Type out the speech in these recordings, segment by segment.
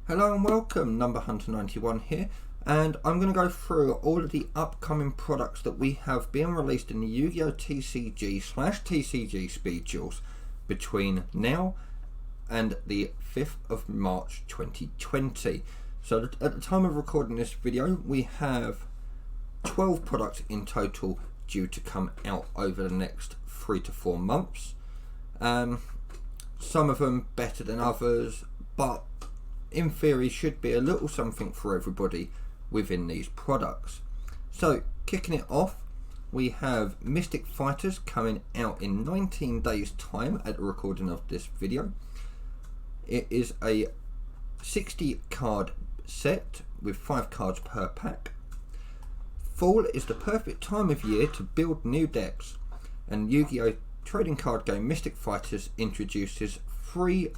Hello and welcome, Number Hunter 91 here, and I'm going to go through all of the upcoming products that we have being released in the Yu-Gi-Oh! TCG/TCG Speed Duels between now and the 5th of March 2020. So at the time of recording this video, we have 12 products in total due to come out over the next 3 to 4 months. Some of them better than others, but in theory should be a little something for everybody within these products. So kicking it off, we have Mystic Fighters coming out in 19 days time at the recording of this video. It is a 60 card set with 5 cards per pack. Fall is the perfect time of year to build new decks, and Yu-Gi-Oh! Trading card game Mystic Fighters introduces 3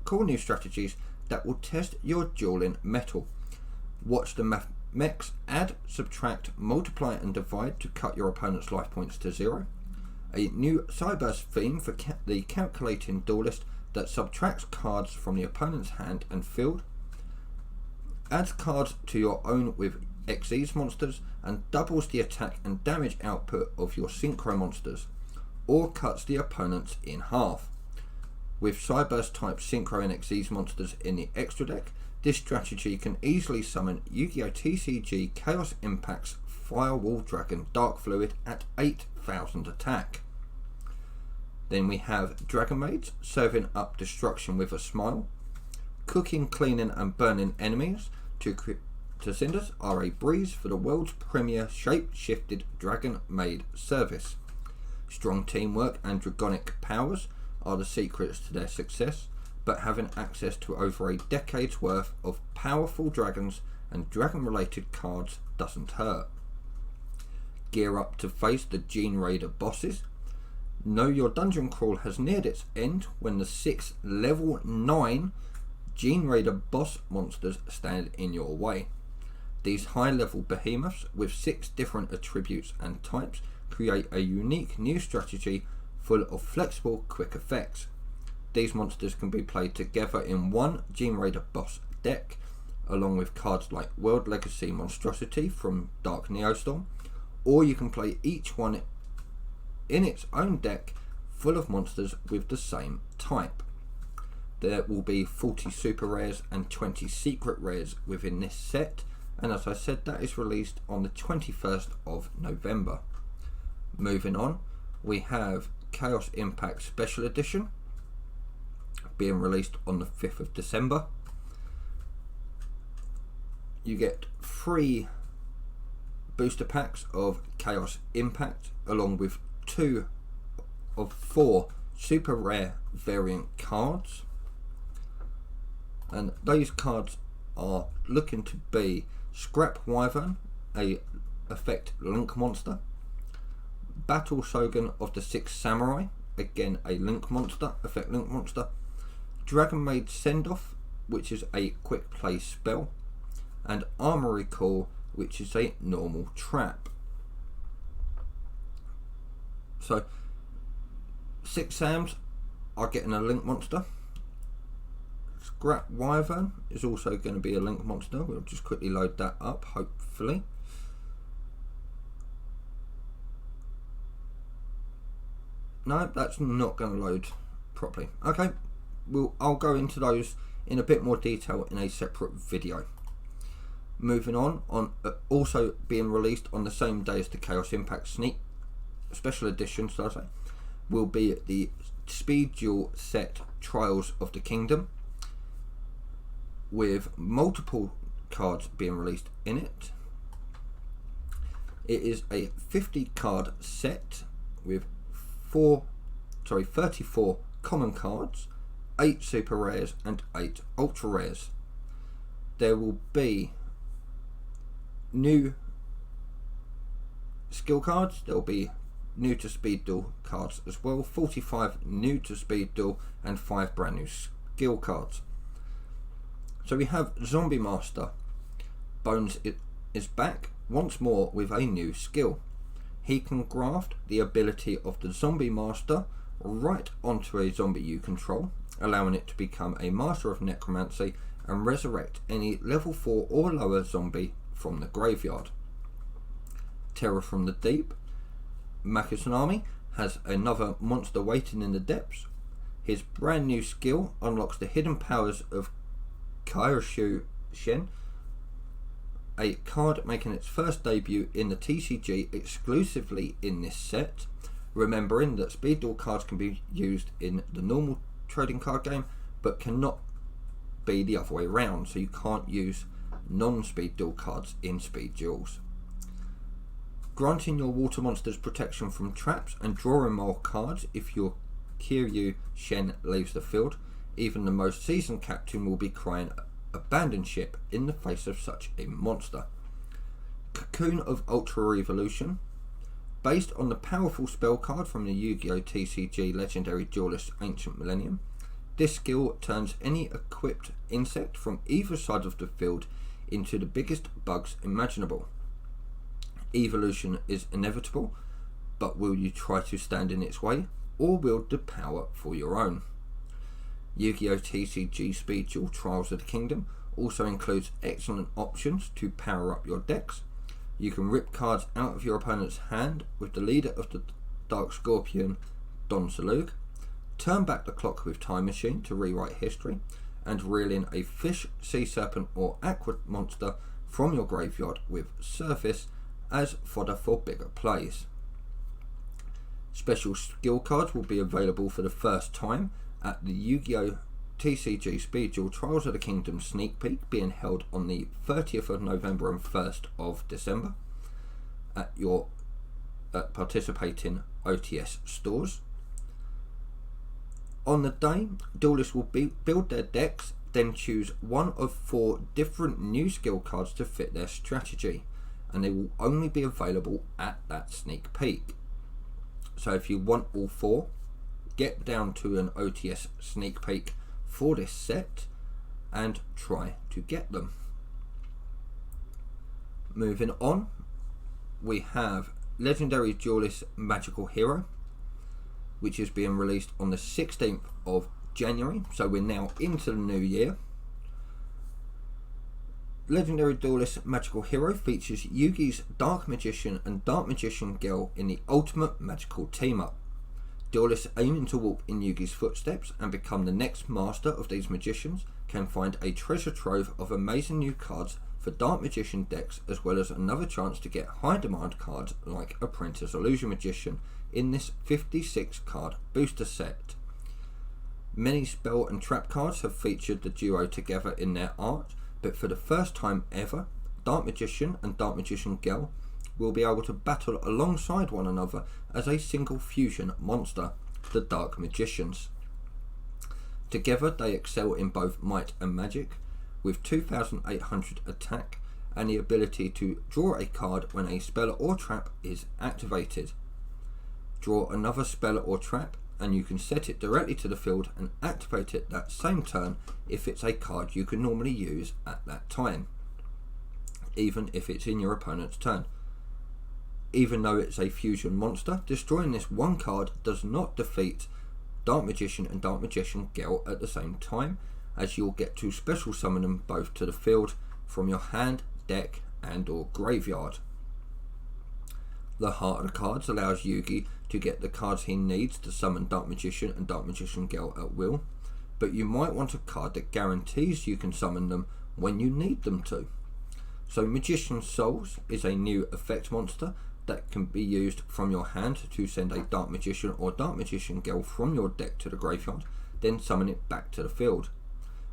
cool new strategies that will test your dueling mettle. Watch the mechs add, subtract, multiply and divide to cut your opponent's life points to 0. A new Cyberburst theme for the calculating duelist that subtracts cards from the opponent's hand and field. Adds cards to your own with Xyz monsters and doubles the attack and damage output of your synchro monsters, or cuts the opponents in half. With Cyberburst type Synchro and Xyz monsters in the extra deck, this strategy can easily summon Yu-Gi-Oh! TCG Chaos Impact's Firewall Dragon Dark Fluid at 8,000 attack. Then we have Dragon Maids, serving up destruction with a smile. Cooking, cleaning and burning enemies to cinders are a breeze for the world's premier shape-shifted Dragon Maid service. Strong teamwork and dragonic powers are the secrets to their success, but having access to over a decade's worth of powerful dragons and dragon related cards doesn't hurt. Gear up to face the Gene Raider bosses. Know your dungeon crawl has neared its end when the 6 level 9 Gene Raider boss monsters stand in your way. These high level behemoths with 6 different attributes and types create a unique new strategy full of flexible, quick effects. These monsters can be played together in one Gene Raider boss deck, along with cards like World Legacy Monstrosity from Dark Neostorm, or you can play each one in its own deck full of monsters with the same type. There will be 40 super rares and 20 secret rares within this set, and as I said, that is released on the 21st of November. Moving on, we have Chaos Impact Special Edition being released on the 5th of December. You get 3 booster packs of Chaos Impact along with 2 of 4 super rare variant cards, and those cards are looking to be Scrap Wyvern, a effect link monster, Battle Shogun of the 6 Samurai, again a link monster, effect link monster, Dragon Maid Sendoff, which is a quick play spell, and Armory Call, which is a normal trap. So 6 Sams are getting a link monster. Scrap Wyvern is also going to be a link monster. We'll just quickly load that up, hopefully. No, that's not going to load properly. Okay, I'll go into those in a bit more detail in a separate video. Moving on, also being released on the same day as the Chaos Impact Special Edition, will be the Speed Duel set Trials of the Kingdom, with multiple cards being released in it. It is a 50 card set with 34 common cards, 8 super rares and 8 ultra rares. There will be new skill cards, there will be new to Speed Duel cards as well, 45 new to Speed Duel and 5 brand new skill cards. So we have Zombie Master. Bones is back once more with a new skill. He can graft the ability of the Zombie Master right onto a zombie you control allowing it to become a master of necromancy and resurrect any level 4 or lower zombie from the graveyard. Terror from the Deep. Makatsunami has another monster waiting in the depths. His brand new skill unlocks the hidden powers of Kaioshu Shen, a card making its first debut in the TCG exclusively in this set, remembering that Speed Duel cards can be used in the normal trading card game but cannot be the other way around, so you can't use non-Speed Duel cards in Speed Duels. Granting your water monsters protection from traps and drawing more cards if your Kiryu Shen leaves the field. Even the most seasoned captain will be crying abandon ship in the face of such a monster. Cocoon of Ultra Evolution. Based on the powerful spell card from the Yu-Gi-Oh! TCG Legendary Duelist Ancient Millennium, this skill turns any equipped insect from either side of the field into the biggest bugs imaginable. Evolution is inevitable, but will you try to stand in its way, or wield the power for your own? Yu-Gi-Oh! TCG Speed Duel Trials of the Kingdom also includes excellent options to power up your decks. You can rip cards out of your opponent's hand with the leader of the Dark Scorpion, Don Salug, turn back the clock with Time Machine to rewrite history, and reel in a fish, sea serpent or aqua monster from your graveyard with Surface as fodder for bigger plays. Special skill cards will be available for the first time at the Yu-Gi-Oh! TCG Speed Duel Trials of the Kingdom sneak peek being held on the 30th of November and 1st of December at your participating OTS stores. On the day, duelists will build their decks, then choose one of 4 different new skill cards to fit their strategy, and they will only be available at that sneak peek. So if you want all 4, get down to an OTS sneak peek for this set and try to get them. Moving on, we have Legendary Duelist Magical Hero, which is being released on the 16th of January, so we're now into the new year. Legendary Duelist Magical Hero features Yugi's Dark Magician and Dark Magician Girl in the ultimate magical team-up. Duelists aiming to walk in Yugi's footsteps and become the next master of these magicians can find a treasure trove of amazing new cards for Dark Magician decks, as well as another chance to get high demand cards like Apprentice Illusion Magician in this 56 card booster set. Many spell and trap cards have featured the duo together in their art, but for the first time ever, Dark Magician and Dark Magician Girl will be able to battle alongside one another as a single fusion monster, the Dark Magicians. Together they excel in both might and magic, with 2800 attack and the ability to draw a card when a spell or trap is activated. Draw another spell or trap and you can set it directly to the field and activate it that same turn if it's a card you can normally use at that time, even if it's in your opponent's turn. Even though it's a fusion monster, destroying this one card does not defeat Dark Magician and Dark Magician Girl at the same time, as you'll get to special summon them both to the field from your hand, deck and or graveyard. The Heart of the Cards allows Yugi to get the cards he needs to summon Dark Magician and Dark Magician Girl at will, but you might want a card that guarantees you can summon them when you need them to. So Magician's Souls is a new effect monster that can be used from your hand to send a Dark Magician or Dark Magician Girl from your deck to the graveyard, then summon it back to the field.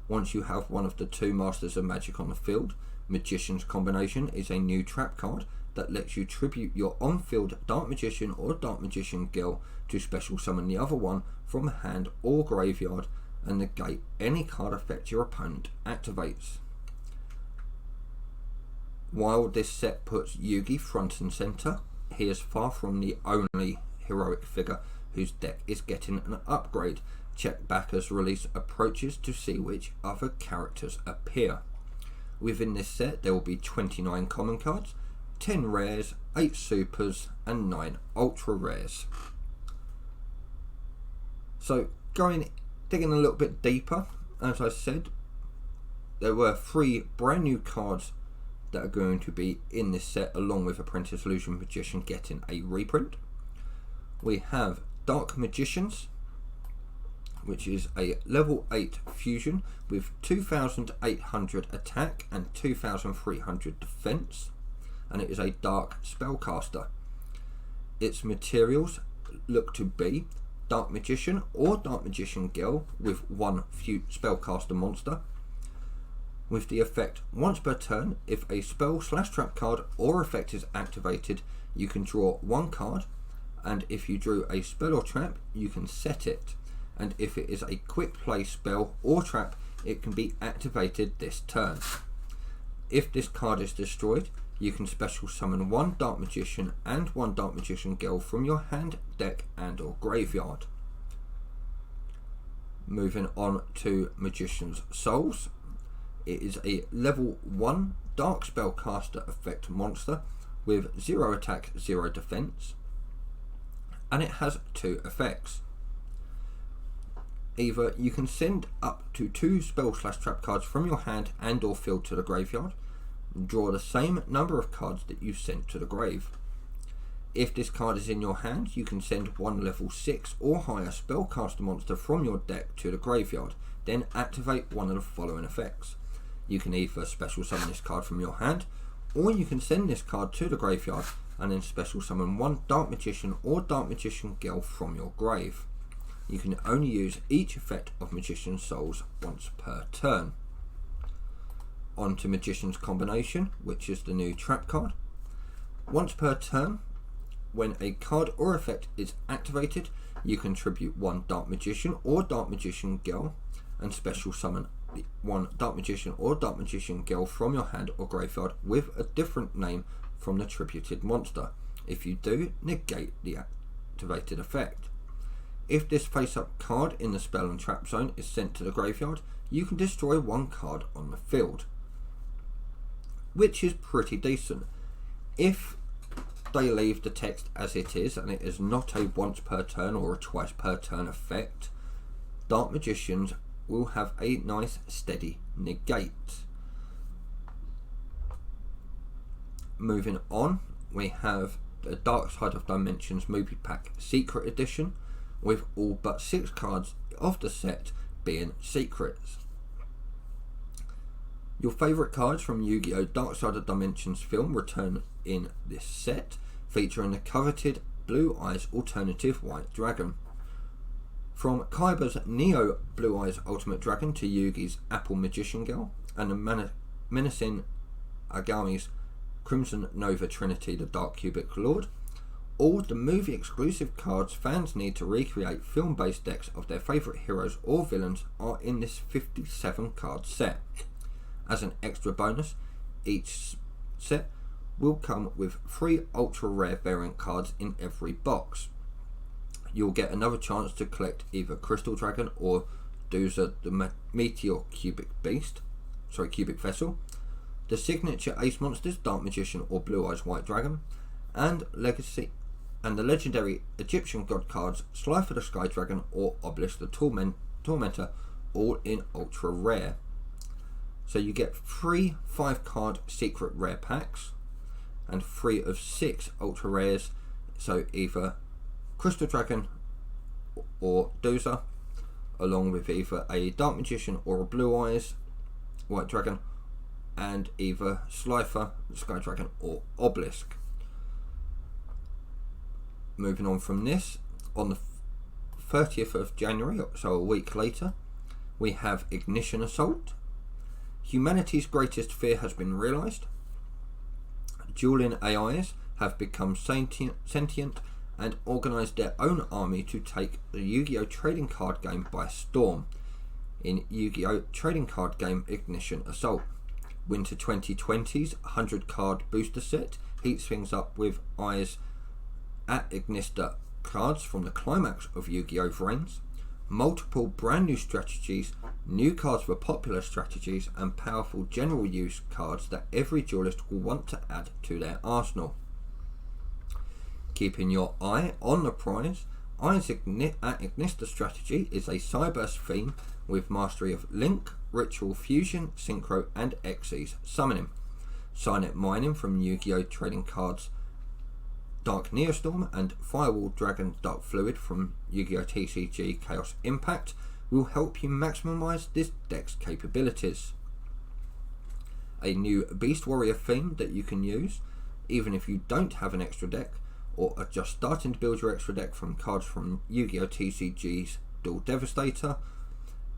Once you have one of the 2 Masters of Magic on the field, Magician's Combination is a new trap card that lets you tribute your on-field Dark Magician or Dark Magician Girl to special summon the other one from hand or graveyard and negate any card effect your opponent activates. While this set puts Yugi front and centre, he is far from the only heroic figure whose deck is getting an upgrade. Check back as release approaches to see which other characters appear. Within this set there will be 29 common cards, 10 rares, 8 supers and 9 ultra rares. So going Digging a little bit deeper, as I said, there were 3 brand new cards that are going to be in this set, along with Apprentice Illusion Magician getting a reprint. We have Dark Magicians, which is a level 8 fusion with 2,800 attack and 2,300 defense, and it is a dark spellcaster. Its materials look to be Dark Magician or Dark Magician Girl with 1 spellcaster monster. With the effect, once per turn, if a spell/trap card or effect is activated, you can draw 1 card, and if you drew a spell or trap, you can set it. And if it is a quick play spell or trap, it can be activated this turn. If this card is destroyed, you can special summon 1 Dark Magician and 1 Dark Magician Girl from your hand, deck and or graveyard. Moving on to Magician's Souls. It is a level 1 dark spellcaster effect monster with 0 attack, 0 defense, and it has 2 effects. Either you can send up to 2 spell/trap cards from your hand and or field to the graveyard, draw the same number of cards that you sent to the grave. If this card is in your hand, you can send 1 level 6 or higher spellcaster monster from your deck to the graveyard, then activate one of the following effects. You can either special summon this card from your hand, or you can send this card to the graveyard and then special summon 1 Dark Magician or Dark Magician Girl from your grave. You can only use each effect of Magician's Souls once per turn. On to Magician's Combination, which is the new trap card. Once per turn, when a card or effect is activated, you can tribute 1 Dark Magician or Dark Magician Girl and special summon 1 Dark Magician or Dark Magician Girl from your hand or graveyard with a different name from the tributed monster. If you do, negate the activated effect. If this face-up card in the spell and trap zone is sent to the graveyard, you can destroy 1 card on the field, which is pretty decent. If they leave the text as it is and it is not a once per turn or a twice per turn effect, Dark Magicians will have a nice steady negate. Moving on, we have the Dark Side of Dimensions Movie Pack Secret Edition, with all but 6 cards of the set being secrets. Your favourite cards from Yu-Gi-Oh! Dark Side of Dimensions film return in this set, featuring the coveted Blue Eyes Alternative White Dragon. From Kaiba's Neo Blue Eyes Ultimate Dragon to Yugi's Apple Magician Girl, and the menacing Agami's Crimson Nova Trinity the Dark Cubic Lord, all the movie exclusive cards fans need to recreate film based decks of their favourite heroes or villains are in this 57 card set. As an extra bonus, each set will come with 3 ultra rare variant cards in every box. You'll get another chance to collect either Crystal Dragon or Doza the Meteor Cubic Vessel, the signature Ace Monsters Dark Magician or Blue Eyes White Dragon, and the legendary Egyptian god cards Slifer the Sky Dragon or Obelisk the Tormentor, all in ultra rare. So you get 3 5-card secret rare packs and 3 of 6 ultra rares, so either Crystal Dragon or Doza, along with either a Dark Magician or a Blue Eyes White Dragon, and either Slifer the Sky Dragon or Obelisk. Moving on from this, on the 30th of January, so a week later, we have Ignition Assault. Humanity's greatest fear has been realised. Dueling AIs have become sentient and organised their own army to take the Yu-Gi-Oh! Trading card game by storm in Yu-Gi-Oh! Trading card game Ignition Assault. Winter 2020's 100 card booster set heats things up with eyes at Ignista cards from the climax of Yu-Gi-Oh! Vrains, multiple brand new strategies, new cards for popular strategies, and powerful general use cards that every duelist will want to add to their arsenal. Keeping your eye on the prize, Iron's Ignister strategy is a Cyberse theme with mastery of Link, Ritual Fusion, Synchro and Xyz summoning. Signet mining from Yu-Gi-Oh! Trading cards Dark Neostorm and Firewall Dragon Dark Fluid from Yu-Gi-Oh! TCG Chaos Impact will help you maximise this deck's capabilities. A new Beast Warrior theme that you can use even if you don't have an extra deck or are just starting to build your extra deck from cards from Yu-Gi-Oh! TCG's Duel Devastator.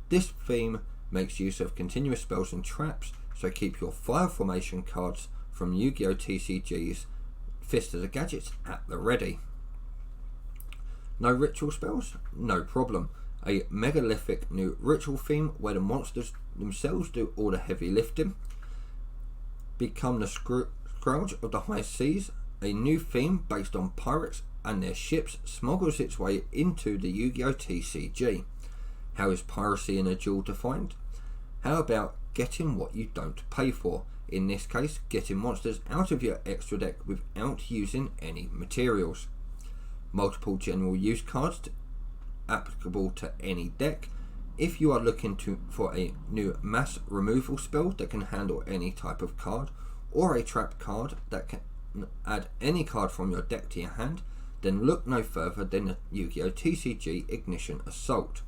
This theme makes use of continuous spells and traps, so keep your fire formation cards from Yu-Gi-Oh! TCG's Fist of the Gadgets at the ready. No ritual spells? No problem. A megalithic new ritual theme where the monsters themselves do all the heavy lifting. Become the Scourge of the High Seas, a new theme based on pirates and their ships smuggles its way into the Yu-Gi-Oh! TCG. How is piracy in a duel defined? How about getting what you don't pay for? In this case, getting monsters out of your extra deck without using any materials. Multiple general use cards applicable to any deck. If you are looking for a new mass removal spell that can handle any type of card, or a trap card that can add any card from your deck to your hand, then look no further than the Yu-Gi-Oh! TCG Ignition Assault.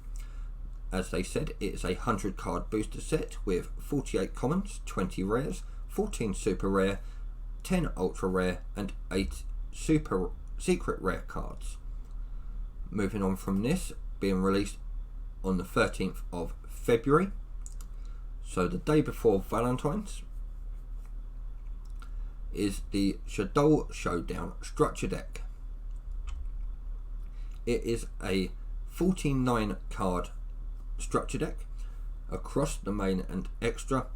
As they said, it is a 100 card booster set with 48 commons, 20 rares, 14 super rare, 10 ultra rare and 8 super secret rare cards. Moving on from this, being released on the 13th of February, so the day before Valentine's, is the Showdown structure deck. It is a 49 card structure deck across the main and extra,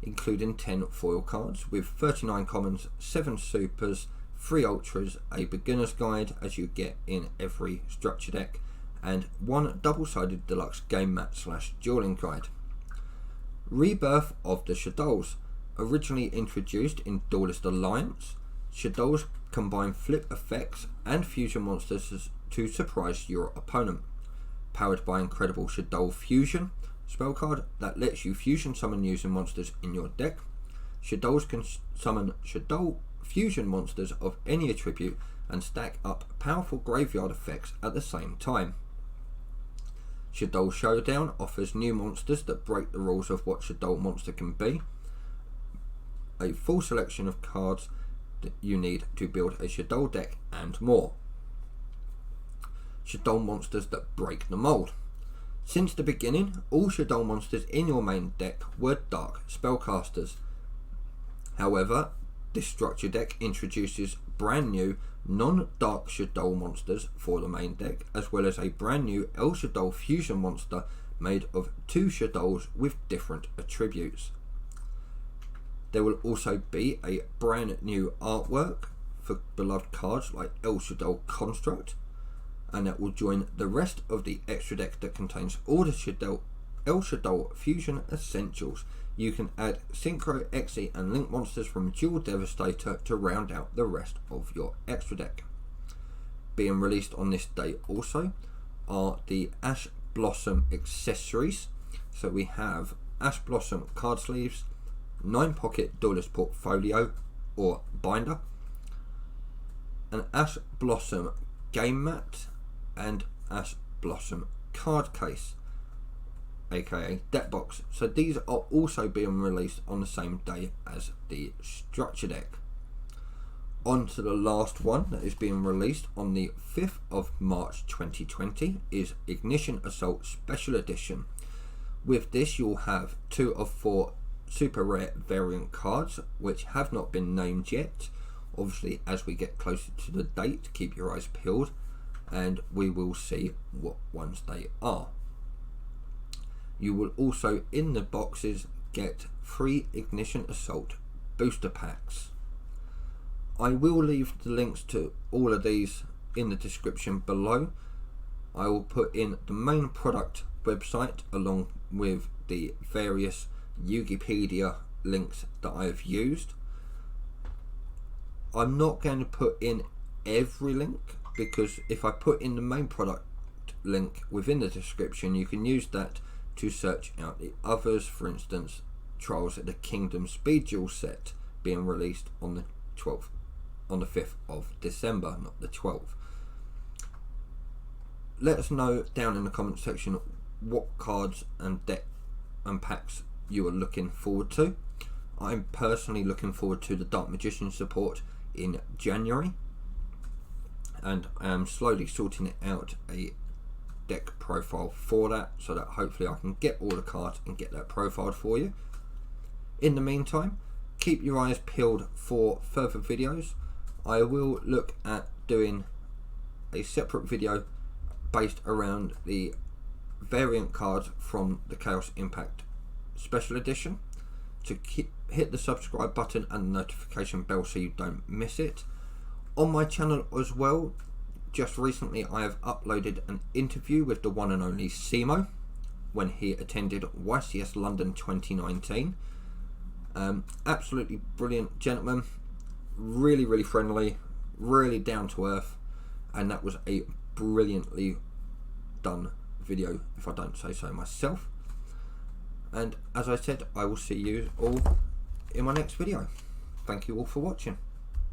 including 10 foil cards with 39 commons, 7 supers, 3 ultras, a beginner's guide as you get in every structure deck, and 1 double-sided deluxe game mat / dueling guide. Rebirth of the Shadows. Originally introduced in Duelist Alliance, Shadows combine flip effects and fusion monsters to surprise your opponent. Powered by incredible Shadow Fusion spell card that lets you fusion summon using monsters in your deck. Shadows can summon Shadow Fusion monsters of any attribute and stack up powerful graveyard effects at the same time. Shadow Showdown offers new monsters that break the rules of what Shadow monster can be. A full selection of cards that you need to build a Shadow deck and more. Shadow monsters that break the mold. Since the beginning, all Shadow monsters in your main deck were dark spellcasters. However, this structure deck introduces brand new non-dark Shadow monsters for the main deck, as well as a brand new El Shadow fusion monster made of 2 Shadows with different attributes. There will also be a brand new artwork for beloved cards like El Shadow Construct, and that will join the rest of the extra deck that contains all the El Shadow Fusion Essentials. You can add Synchro, Xyz and Link monsters from Duel Devastator to round out the rest of your extra deck. Being released on this day also are the Ash Blossom accessories. So we have Ash Blossom card sleeves, 9-pocket Duelist portfolio or binder, an Ash Blossom game mat, and Ash Blossom card case, aka deck box. So these are also being released on the same day as the structure deck. On to the last one that is being released on the 5th of March 2020 is Ignition Assault Special Edition. With this you'll have 2 of 4 super rare variant cards which have not been named yet. Obviously, as we get closer to the date, keep your eyes peeled and we will see what ones they are. You will also in the boxes get 3 Ignition Assault booster packs. I will leave the links to all of these in the description below. I will put in the main product website along with the various Yugipedia links that I have used. I'm not going to put in every link because if I put in the main product link within the description, you can use that to search out the others. For instance, Trials at the Kingdom Speed Duel set being released on the 5th of December, not the 12th. Let us know down in the comment section what cards and deck and packs you are looking forward to. I'm personally looking forward to the Dark Magician support in January, and I am slowly sorting out a deck profile for that, so that hopefully I can get all the cards and get that profiled for you. In the meantime, keep your eyes peeled for further videos. I will look at doing a separate video based around the variant cards from the Chaos Impact Special Edition. To hit the subscribe button and the notification bell so you don't miss it. On my channel as well, just recently I have uploaded an interview with the one and only Simo when he attended YCS London 2019. Absolutely brilliant gentleman, really friendly, really down to earth, and that was a brilliantly done video, if I don't say so myself. And as I said, I will see you all in my next video. Thank you all for watching.